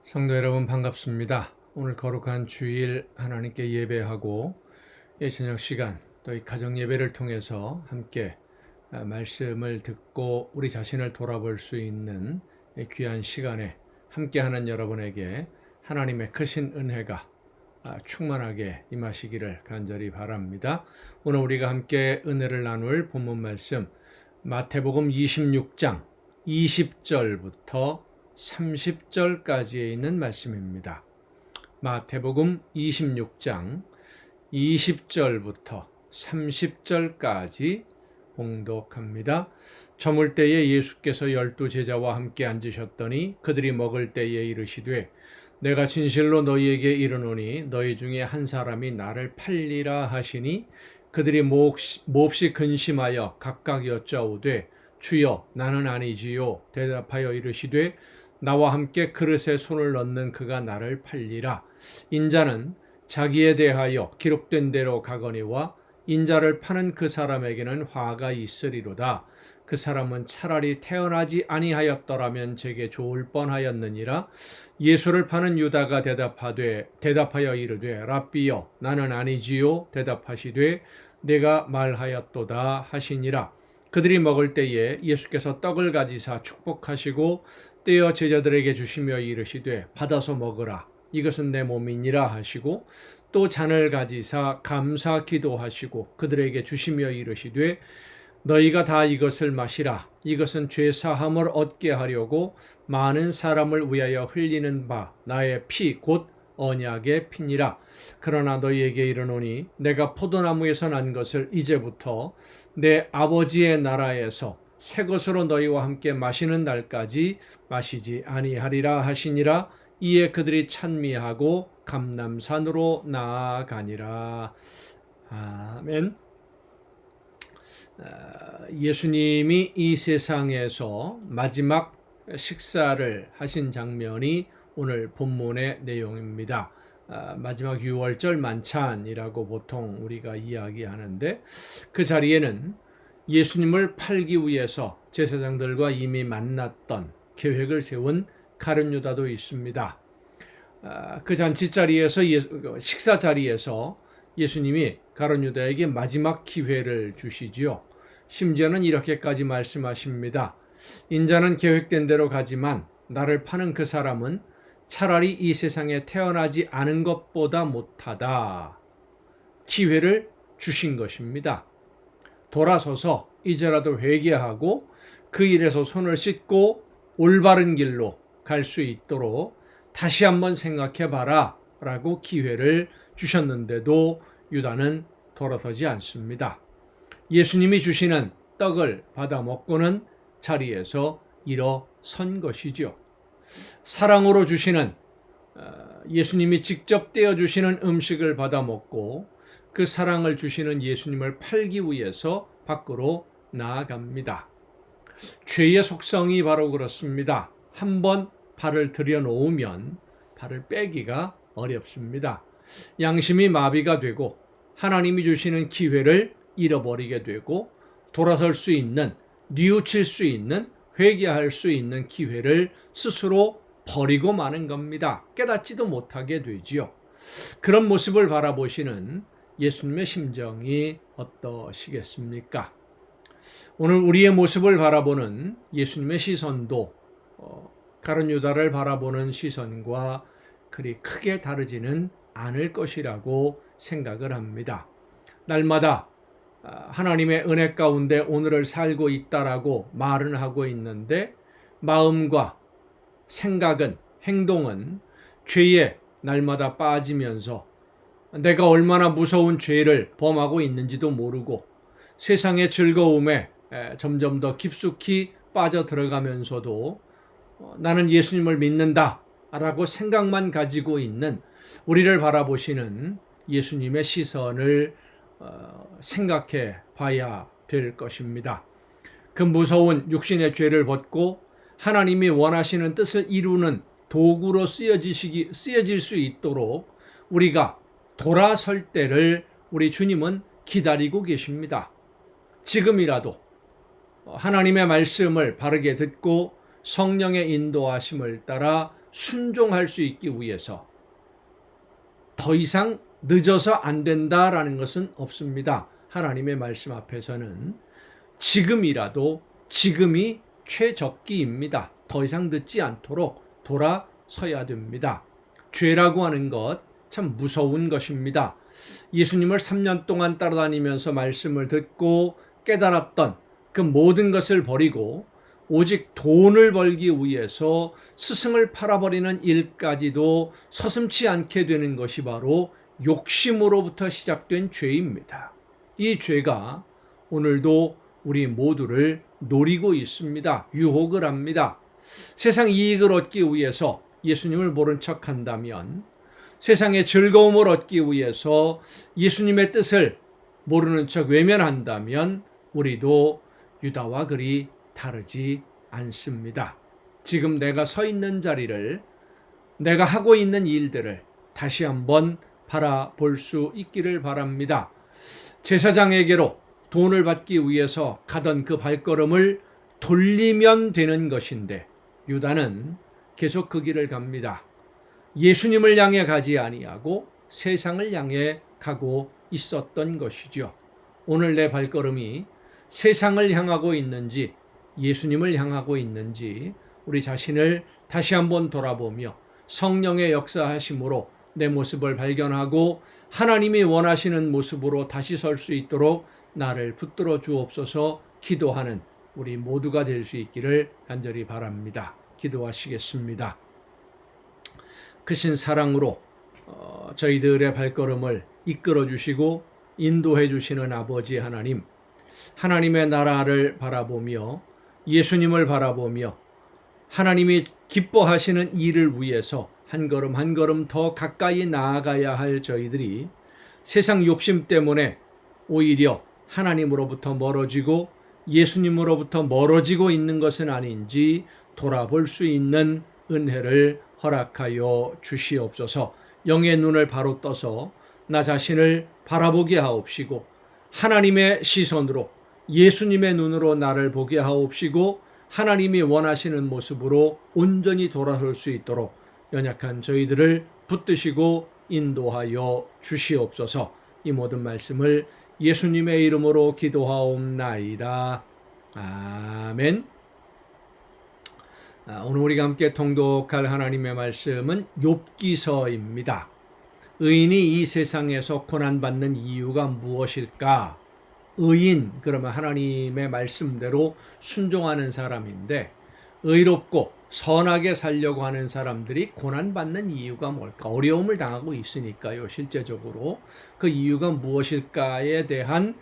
성도 여러분 반갑습니다. 오늘 거룩한 주일 하나님께 예배하고 저녁 시간 또 이 가정 예배를 통해서 함께 말씀을 듣고 우리 자신을 돌아볼 수 있는 귀한 시간에 함께하는 여러분에게 하나님의 크신 은혜가 충만하게 임하시기를 간절히 바랍니다. 오늘 우리가 함께 은혜를 나눌 본문 말씀 마태복음 26장 20절부터 30절까지에 있는 말씀입니다. 마태복음 26장 20절부터 30절까지 봉독합니다. 저물 때에 예수께서 12제자와 함께 앉으셨더니 그들이 먹을 때에 이르시되 내가 진실로 너희에게 이르노니 너희 중에 한 사람이 나를 팔리라 하시니 그들이 몹시 근심하여 각각 여짜오되 주여 나는 아니지요. 대답하여 이르시되 나와 함께 그릇에 손을 넣는 그가 나를 팔리라. 인자는 자기에 대하여 기록된 대로 가거니와 인자를 파는 그 사람에게는 화가 있으리로다. 그 사람은 차라리 태어나지 아니하였더라면 제게 좋을 뻔하였느니라. 예수를 파는 유다가 대답하여 이르되 랍비여 나는 아니지요. 대답하시되 내가 말하였도다 하시니라. 그들이 먹을 때에 예수께서 떡을 가지사 축복하시고 떼어 제자들에게 주시며 이르시되 받아서 먹으라. 이것은 내 몸이니라 하시고 또 잔을 가지사 감사 기도하시고 그들에게 주시며 이르시되 너희가 다 이것을 마시라. 이것은 죄 사함을 얻게 하려고 많은 사람을 위하여 흘리는 바 나의 피 곧 언약의 피니라. 그러나 너희에게 이르노니 내가 포도나무에서 난 것을 이제부터 내 아버지의 나라에서 새 것으로 너희와 함께 마시는 날까지 마시지 아니하리라 하시니라. 이에 그들이 찬미하고 감람산으로 나아가니라. 아멘. 예수님이 이 세상에서 마지막 식사를 하신 장면이 오늘 본문의 내용입니다. 마지막 6월절 만찬이라고 보통 우리가 이야기하는데 그 자리에는 예수님을 팔기 위해서 제사장들과 이미 만났던 계획을 세운 가룟 유다도 있습니다. 그 잔치 자리에서 식사 자리에서 예수님이 가룟 유다에게 마지막 기회를 주시지요. 심지어는 이렇게까지 말씀하십니다. 인자는 계획된 대로 가지만 나를 파는 그 사람은 차라리 이 세상에 태어나지 않은 것보다 못하다. 기회를 주신 것입니다. 돌아서서 이제라도 회개하고 그 일에서 손을 씻고 올바른 길로 갈 수 있도록 다시 한번 생각해 봐라 라고 기회를 주셨는데도 유다는 돌아서지 않습니다. 예수님이 주시는 떡을 받아 먹고는 자리에서 일어선 것이죠. 사랑으로 주시는 예수님이 직접 떼어주시는 음식을 받아 먹고 그 사랑을 주시는 예수님을 팔기 위해서 밖으로 나아갑니다. 죄의 속성이 바로 그렇습니다. 한번 발을 들여놓으면 발을 빼기가 어렵습니다. 양심이 마비가 되고 하나님이 주시는 기회를 잃어버리게 되고 돌아설 수 있는, 뉘우칠 수 있는, 회개할 수 있는 기회를 스스로 버리고 마는 겁니다. 깨닫지도 못하게 되지요. 그런 모습을 바라보시는 예수님의 심정이 어떠시겠습니까? 오늘 우리의 모습을 바라보는 예수님의 시선도 가룟 유다를 바라보는 시선과 그리 크게 다르지는 않을 것이라고 생각을 합니다. 날마다 하나님의 은혜 가운데 오늘을 살고 있다라고 말은 하고 있는데 마음과 생각은, 행동은 죄에 날마다 빠지면서 내가 얼마나 무서운 죄를 범하고 있는지도 모르고 세상의 즐거움에 점점 더 깊숙이 빠져들어가면서도 나는 예수님을 믿는다 라고 생각만 가지고 있는 우리를 바라보시는 예수님의 시선을 생각해 봐야 될 것입니다. 그 무서운 육신의 죄를 벗고 하나님이 원하시는 뜻을 이루는 도구로 쓰여질 수 있도록 우리가 돌아설 때를 우리 주님은 기다리고 계십니다. 지금이라도 하나님의 말씀을 바르게 듣고 성령의 인도하심을 따라 순종할 수 있기 위해서 더 이상 늦어서 안 된다라는 것은 없습니다. 하나님의 말씀 앞에서는 지금이라도 지금이 최적기입니다. 더 이상 늦지 않도록 돌아서야 됩니다. 죄라고 하는 것 참 무서운 것입니다. 예수님을 3년 동안 따라다니면서 말씀을 듣고 깨달았던 그 모든 것을 버리고 오직 돈을 벌기 위해서 스승을 팔아버리는 일까지도 서슴지 않게 되는 것이 바로 욕심으로부터 시작된 죄입니다. 이 죄가 오늘도 우리 모두를 노리고 있습니다. 유혹을 합니다. 세상 이익을 얻기 위해서 예수님을 모른 척한다면, 세상의 즐거움을 얻기 위해서 예수님의 뜻을 모르는 척 외면한다면 우리도 유다와 그리 다르지 않습니다. 지금 내가 서 있는 자리를, 내가 하고 있는 일들을 다시 한번 바라볼 수 있기를 바랍니다. 제사장에게로 돈을 받기 위해서 가던 그 발걸음을 돌리면 되는 것인데 유다는 계속 그 길을 갑니다. 예수님을 향해 가지 아니하고 세상을 향해 가고 있었던 것이죠. 오늘 내 발걸음이 세상을 향하고 있는지 예수님을 향하고 있는지 우리 자신을 다시 한번 돌아보며 성령의 역사하심으로 내 모습을 발견하고 하나님이 원하시는 모습으로 다시 설 수 있도록 나를 붙들어 주옵소서 기도하는 우리 모두가 될 수 있기를 간절히 바랍니다. 기도하시겠습니다. 크신 사랑으로 저희들의 발걸음을 이끌어 주시고 인도해 주시는 아버지 하나님, 하나님의 나라를 바라보며 예수님을 바라보며 하나님이 기뻐하시는 일을 위해서 한 걸음 한 걸음 더 가까이 나아가야 할 저희들이 세상 욕심 때문에 오히려 하나님으로부터 멀어지고 예수님으로부터 멀어지고 있는 것은 아닌지 돌아볼 수 있는 은혜를 허락하여 주시옵소서. 영의 눈을 바로 떠서 나 자신을 바라보게 하옵시고 하나님의 시선으로 예수님의 눈으로 나를 보게 하옵시고 하나님이 원하시는 모습으로 온전히 돌아설 수 있도록 연약한 저희들을 붙드시고 인도하여 주시옵소서. 이 모든 말씀을 예수님의 이름으로 기도하옵나이다. 아멘. 오늘 우리가 함께 통독할 하나님의 말씀은 욥기서입니다. 의인이 이 세상에서 고난받는 이유가 무엇일까? 의인, 그러면 하나님의 말씀대로 순종하는 사람인데 의롭고 선하게 살려고 하는 사람들이 고난받는 이유가 뭘까? 어려움을 당하고 있으니까요. 실제적으로 그 이유가 무엇일까에 대한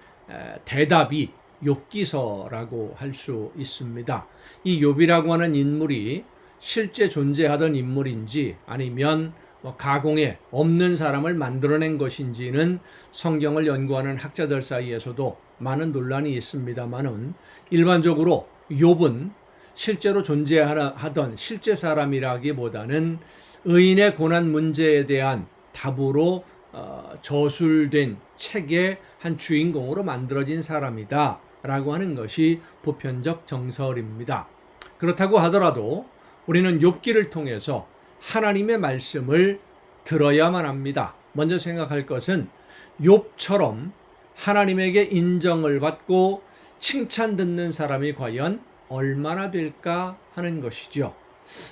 대답이 욥기서라고 할 수 있습니다. 이 욥이라고 하는 인물이 실제 존재하던 인물인지 아니면 가공에 없는 사람을 만들어낸 것인지는 성경을 연구하는 학자들 사이에서도 많은 논란이 있습니다만은 일반적으로 욥은 실제로 존재하던 실제 사람이라기보다는 의인의 고난 문제에 대한 답으로 저술된 책의 한 주인공으로 만들어진 사람이다 라고 하는 것이 보편적 정설입니다. 그렇다고 하더라도 우리는 욥기를 통해서 하나님의 말씀을 들어야만 합니다. 먼저 생각할 것은 욥처럼 하나님에게 인정을 받고 칭찬 듣는 사람이 과연 얼마나 될까 하는 것이죠.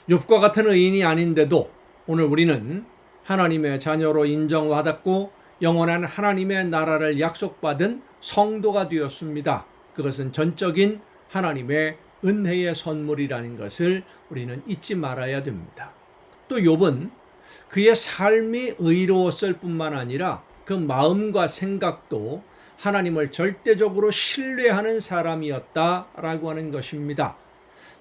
욥과 같은 의인이 아닌데도 오늘 우리는 하나님의 자녀로 인정받았고 영원한 하나님의 나라를 약속받은 성도가 되었습니다. 그것은 전적인 하나님의 은혜의 선물이라는 것을 우리는 잊지 말아야 됩니다. 또 욥은 그의 삶이 의로웠을 뿐만 아니라 그 마음과 생각도 하나님을 절대적으로 신뢰하는 사람이었다라고 하는 것입니다.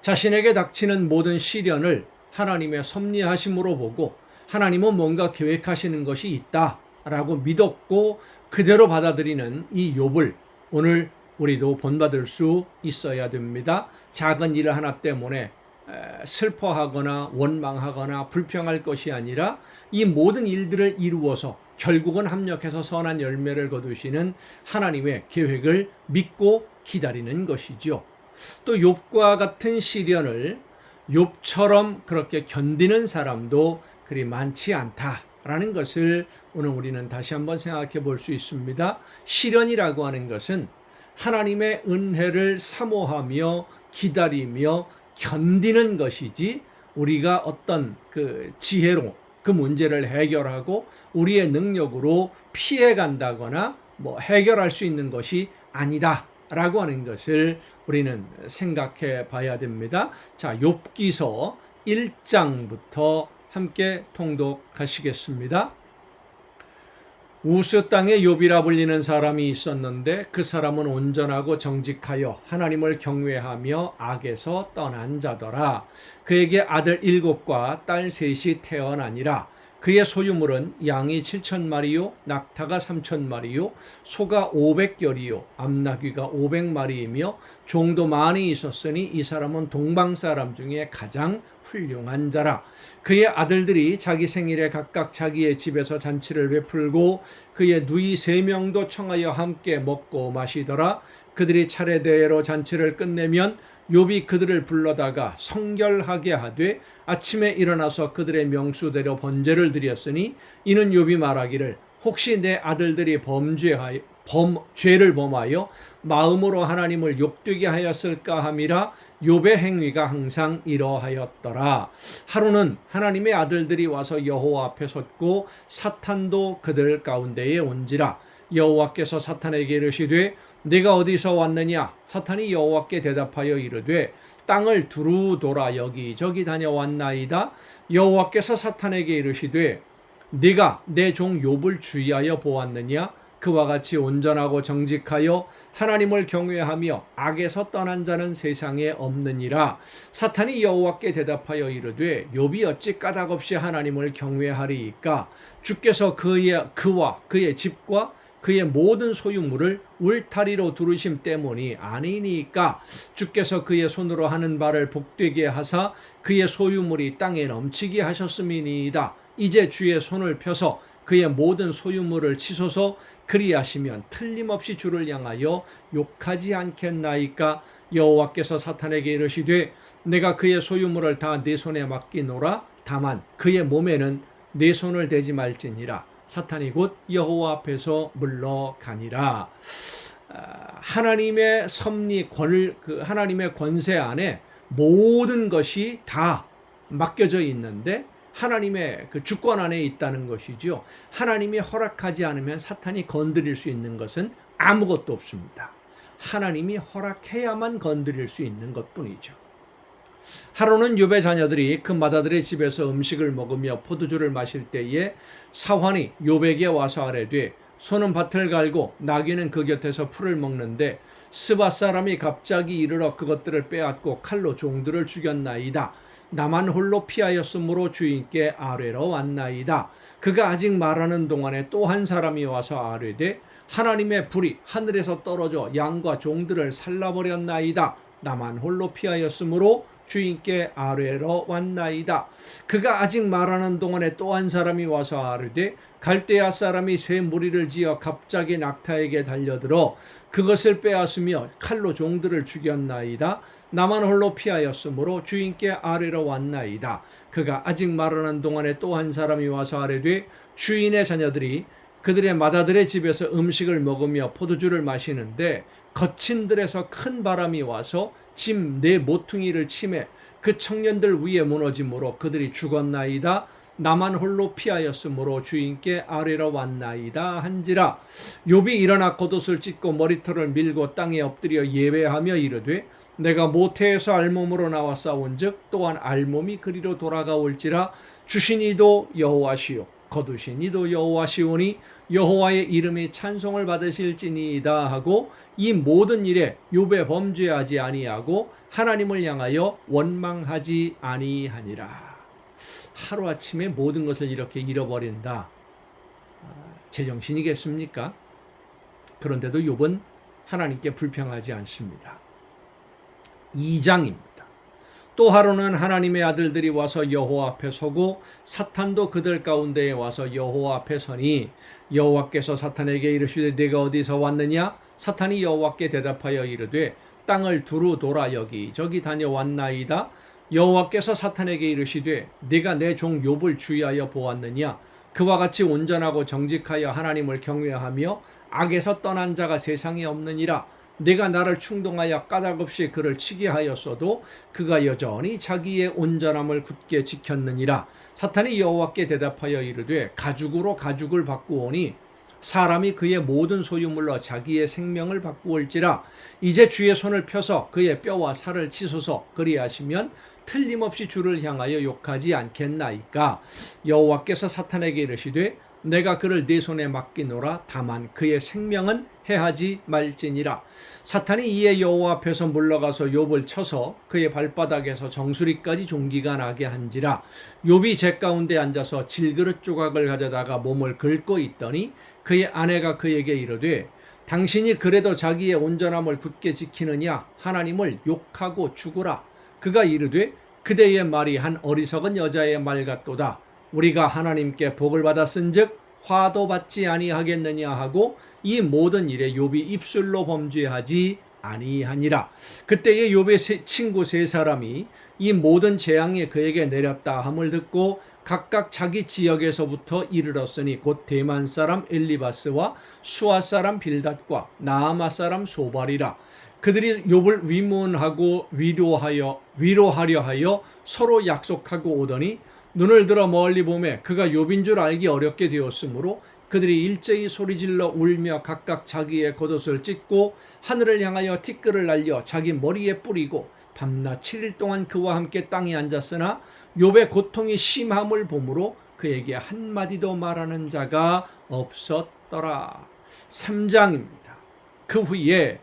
자신에게 닥치는 모든 시련을 하나님의 섭리하심으로 보고 하나님은 뭔가 계획하시는 것이 있다라고 믿었고 그대로 받아들이는 이 욥을 오늘 우리도 본받을 수 있어야 됩니다. 작은 일 하나 때문에 슬퍼하거나 원망하거나 불평할 것이 아니라 이 모든 일들을 이루어서 결국은 합력해서 선한 열매를 거두시는 하나님의 계획을 믿고 기다리는 것이죠. 또 욥과 같은 시련을 욥처럼 그렇게 견디는 사람도 그리 많지 않다라는 것을 오늘 우리는 다시 한번 생각해 볼 수 있습니다. 시련이라고 하는 것은 하나님의 은혜를 사모하며 기다리며 견디는 것이지, 우리가 어떤 그 지혜로 그 문제를 해결하고 우리의 능력으로 피해 간다거나 해결할 수 있는 것이 아니다라고 하는 것을 우리는 생각해 봐야 됩니다. 자, 욥기서 1장부터 함께 통독하시겠습니다. 우스 땅에 욥이라 불리는 사람이 있었는데 그 사람은 온전하고 정직하여 하나님을 경외하며 악에서 떠난 자더라. 그에게 아들 7과 딸 3이 태어나니라. 그의 소유물은 양이 7,000마리요 낙타가 3,000마리요 소가 500결이요 암나귀가 500마리이며 종도 많이 있었으니 이 사람은 동방 사람 중에 가장 훌륭한 자라. 그의 아들들이 자기 생일에 각각 자기의 집에서 잔치를 베풀고 그의 누이 3명도 청하여 함께 먹고 마시더라. 그들이 차례대로 잔치를 끝내면 욥이 그들을 불러다가 성결하게 하되 아침에 일어나서 그들의 명수대로 번제를 드렸으니 이는 욥이 말하기를 혹시 내 아들들이 죄를 범하여 마음으로 하나님을 욕되게 하였을까 함이라. 욥의 행위가 항상 이러하였더라. 하루는 하나님의 아들들이 와서 여호와 앞에 섰고 사탄도 그들 가운데에 온지라. 여호와께서 사탄에게 이르시되 네가 어디서 왔느냐? 사탄이 여호와께 대답하여 이르되 땅을 두루 돌아 여기저기 다녀왔나이다. 여호와께서 사탄에게 이르시되 네가 내 종 욥을 주의하여 보았느냐? 그와 같이 온전하고 정직하여 하나님을 경외하며 악에서 떠난 자는 세상에 없느니라. 사탄이 여호와께 대답하여 이르되 욥이 어찌 까닭없이 하나님을 경외하리이까? 주께서 그와 그의 집과 그의 모든 소유물을 울타리로 두르심 때문이 아니니까. 주께서 그의 손으로 하는 바를 복되게 하사 그의 소유물이 땅에 넘치게 하셨음이니이다. 이제 주의 손을 펴서 그의 모든 소유물을 치소서. 그리하시면 틀림없이 주를 향하여 욕하지 않겠나이까. 여호와께서 사탄에게 이르시되 내가 그의 소유물을 다 네 손에 맡기노라. 다만 그의 몸에는 네 손을 대지 말지니라. 사탄이 곧 여호와 앞에서 물러가니라. 하나님의 섭리 하나님의 권세 안에 모든 것이 다 맡겨져 있는데 하나님의 그 주권 안에 있다는 것이죠. 하나님이 허락하지 않으면 사탄이 건드릴 수 있는 것은 아무것도 없습니다. 하나님이 허락해야만 건드릴 수 있는 것뿐이죠. 하루는 욥의 자녀들이 그 맏아들의 집에서 음식을 먹으며 포도주를 마실 때에 사환이 욥에게 와서 아뢰되 소는 밭을 갈고 나귀는 그 곁에서 풀을 먹는데 스바 사람이 갑자기 이르러 그것들을 빼앗고 칼로 종들을 죽였나이다. 나만 홀로 피하였으므로 주인께 아뢰러 왔나이다. 그가 아직 말하는 동안에 또 한 사람이 와서 아뢰되 하나님의 불이 하늘에서 떨어져 양과 종들을 살라버렸나이다. 나만 홀로 피하였으므로 주인께 아뢰러 왔나이다. 그가 아직 말하는 동안에 또 한 사람이 와서 아뢰되 갈대아 사람이 새 무리를 지어 갑자기 낙타에게 달려들어 그것을 빼앗으며 칼로 종들을 죽였나이다. 나만 홀로 피하였으므로 주인께 아뢰러 왔나이다. 그가 아직 말하는 동안에 또 한 사람이 와서 아뢰되 주인의 자녀들이 그들의 맏아들의 집에서 음식을 먹으며 포도주를 마시는데 거친 들에서 큰 바람이 와서 집 네 모퉁이를 치매 그 청년들 위에 무너짐으로 그들이 죽었나이다. 나만 홀로 피하였으므로 주인께 아뢰러 왔나이다 한지라. 욥이 일어나 겉옷을 찢고 머리털을 밀고 땅에 엎드려 예배하며 이르되 내가 모태에서 알몸으로 나와 싸운즉 또한 알몸이 그리로 돌아가올지라. 주신 이도 여호와시요 거두신 이도 여호와시오니 여호와의 이름이 찬송을 받으실지니이다 하고 이 모든 일에 욥의 범죄하지 아니하고 하나님을 향하여 원망하지 아니하니라. 하루아침에 모든 것을 이렇게 잃어버린다. 제정신이겠습니까? 그런데도 욥은 하나님께 불평하지 않습니다. 2장입니다. 또 하루는 하나님의 아들들이 와서 여호와 앞에 서고 사탄도 그들 가운데에 와서 여호와 앞에 서니 여호와께서 사탄에게 이르시되 네가 어디서 왔느냐? 사탄이 여호와께 대답하여 이르되 땅을 두루 돌아 여기저기 다녀왔나이다. 여호와께서 사탄에게 이르시되 네가 내 종 욥을 주의하여 보았느냐? 그와 같이 온전하고 정직하여 하나님을 경외하며 악에서 떠난 자가 세상에 없느니라. 내가 나를 충동하여 까닭없이 그를 치게 하였어도 그가 여전히 자기의 온전함을 굳게 지켰느니라. 사탄이 여호와께 대답하여 이르되 가죽으로 가죽을 바꾸오니 사람이 그의 모든 소유물로 자기의 생명을 바꾸올지라. 이제 주의 손을 펴서 그의 뼈와 살을 치소서. 그리하시면 틀림없이 주를 향하여 욕하지 않겠나이까. 여호와께서 사탄에게 이르시되 내가 그를 네 손에 맡기노라. 다만 그의 생명은 해하지 말지니라. 사탄이 이에 여호와 앞에서 물러가서 욥을 쳐서 그의 발바닥에서 정수리까지 종기가 나게 한지라. 욥이 재 가운데 앉아서 질그릇 조각을 가져다가 몸을 긁고 있더니 그의 아내가 그에게 이르되 당신이 그래도 자기의 온전함을 굳게 지키느냐? 하나님을 욕하고 죽으라. 그가 이르되 그대의 말이 한 어리석은 여자의 말 같도다. 우리가 하나님께 복을 받았은즉 화도 받지 아니하겠느냐 하고 이 모든 일에 욥이 입술로 범죄하지 아니하니라. 그때에 욥의 친구 세 사람이 이 모든 재앙이 그에게 내렸다 함을 듣고 각각 자기 지역에서부터 이르렀으니 곧 대만 사람 엘리바스와 수아 사람 빌닷과 나아마 사람 소발이라. 그들이 욥을 위문하고 위로하려 하여 서로 약속하고 오더니 눈을 들어 멀리 보매 그가 욥인 줄 알기 어렵게 되었으므로 그들이 일제히 소리질러 울며 각각 자기의 겉옷을 찢고 하늘을 향하여 티끌을 날려 자기 머리에 뿌리고 밤낮 7일 동안 그와 함께 땅에 앉았으나 욥의 고통이 심함을 보므로 그에게 한마디도 말하는 자가 없었더라. 3장입니다. 그 후에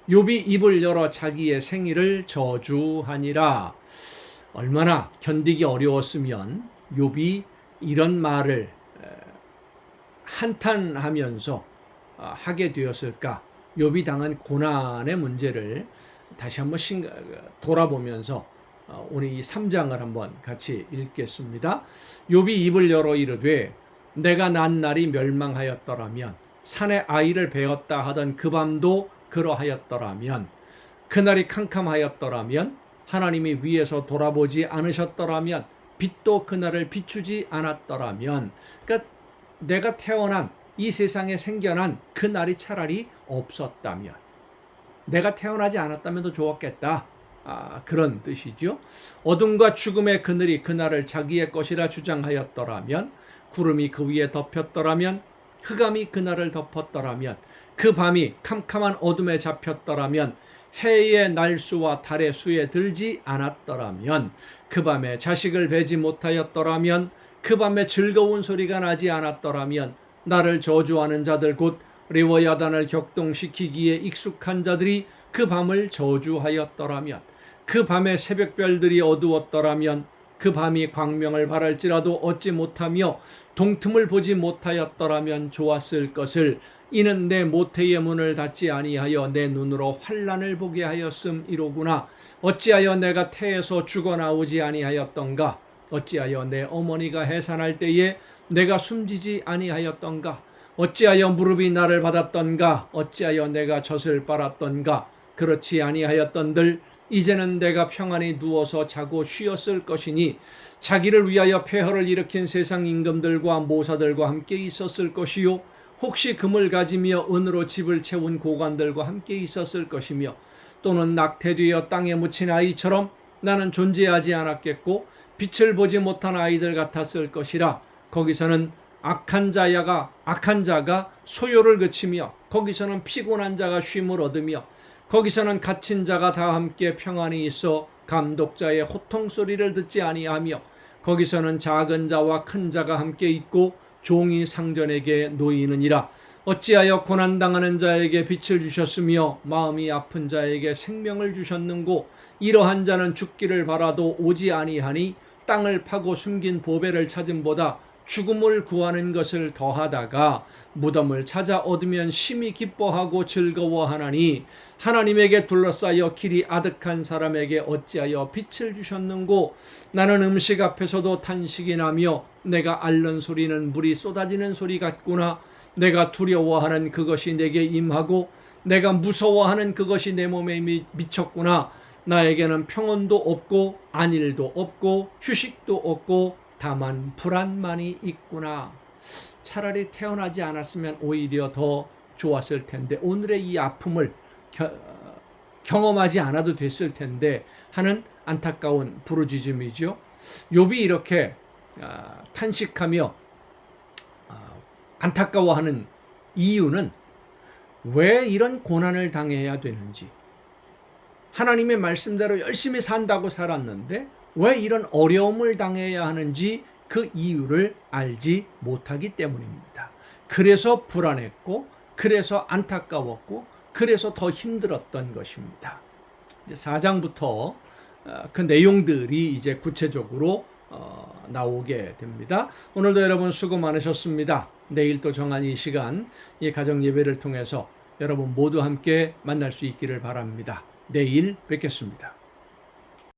욥이 입을 열어 자기의 생일을 저주하니라. 얼마나 견디기 어려웠으면 욥이 이런 말을 한탄하면서 하게 되었을까. 욥이 당한 고난의 문제를 다시 한번 돌아보면서 오늘 이 3장을 한번 같이 읽겠습니다. 욥이 입을 열어 이르되 내가 난 날이 멸망하였더라면 산에 아이를 베었다 하던 그 밤도 그러하였더라면 그날이 캄캄하였더라면 하나님이 위에서 돌아보지 않으셨더라면 빛도 그날을 비추지 않았더라면, 그러니까 내가 태어난 이 세상에 생겨난 그 날이 차라리 없었다면, 내가 태어나지 않았다면 더 좋았겠다. 그런 뜻이죠. 어둠과 죽음의 그늘이 그날을 자기의 것이라 주장하였더라면, 구름이 그 위에 덮였더라면, 흑암이 그날을 덮었더라면, 그 밤이 캄캄한 어둠에 잡혔더라면, 해의 날수와 달의 수에 들지 않았더라면, 그 밤에 자식을 베지 못하였더라면, 그 밤에 즐거운 소리가 나지 않았더라면, 나를 저주하는 자들 곧 레위야단을 격동시키기에 익숙한 자들이 그 밤을 저주하였더라면, 그 밤에 새벽별들이 어두웠더라면, 그 밤이 광명을 발할지라도 얻지 못하며 동틈을 보지 못하였더라면 좋았을 것을. 이는 내 모태의 문을 닫지 아니하여 내 눈으로 환난을 보게 하였음이로구나. 어찌하여 내가 태에서 죽어나오지 아니하였던가? 어찌하여 내 어머니가 해산할 때에 내가 숨지지 아니하였던가? 어찌하여 무릎이 나를 받았던가? 어찌하여 내가 젖을 빨았던가? 그렇지 아니하였던들 이제는 내가 평안히 누워서 자고 쉬었을 것이니 자기를 위하여 폐허를 일으킨 세상 임금들과 모사들과 함께 있었을 것이요, 혹시 금을 가지며 은으로 집을 채운 고관들과 함께 있었을 것이며, 또는 낙태되어 땅에 묻힌 아이처럼 나는 존재하지 않았겠고 빛을 보지 못한 아이들 같았을 것이라. 거기서는 악한 자가 소요를 그치며, 거기서는 피곤한 자가 쉼을 얻으며, 거기서는 갇힌 자가 다 함께 평안히 있어 감독자의 호통 소리를 듣지 아니하며, 거기서는 작은 자와 큰 자가 함께 있고 종이 상전에게 놓이느니라. 어찌하여 고난당하는 자에게 빛을 주셨으며 마음이 아픈 자에게 생명을 주셨는고, 이러한 자는 죽기를 바라도 오지 아니하니 땅을 파고 숨긴 보배를 찾음보다 죽음을 구하는 것을 더하다가 무덤을 찾아 얻으면 심히 기뻐하고 즐거워하나니, 하나님에게 둘러싸여 길이 아득한 사람에게 어찌하여 빛을 주셨는고, 나는 음식 앞에서도 탄식이 나며 내가 앓는 소리는 물이 쏟아지는 소리 같구나. 내가 두려워하는 그것이 내게 임하고 내가 무서워하는 그것이 내 몸에 미쳤구나. 나에게는 평온도 없고 안일도 없고 휴식도 없고 다만 불안만이 있구나. 차라리 태어나지 않았으면 오히려 더 좋았을 텐데 오늘의 이 아픔을 경험하지 않아도 됐을 텐데 하는 안타까운 부르짖음이죠. 욥이 이렇게 탄식하며 안타까워하는 이유는 왜 이런 고난을 당해야 되는지, 하나님의 말씀대로 열심히 산다고 살았는데 왜 이런 어려움을 당해야 하는지 그 이유를 알지 못하기 때문입니다. 그래서 불안했고, 그래서 안타까웠고, 그래서 더 힘들었던 것입니다. 이제 4장부터 그 내용들이 이제 구체적으로 나오게 됩니다. 오늘도 여러분 수고 많으셨습니다. 내일 또 정한 이 시간, 이 가정 예배를 통해서 여러분 모두 함께 만날 수 있기를 바랍니다. 내일 뵙겠습니다.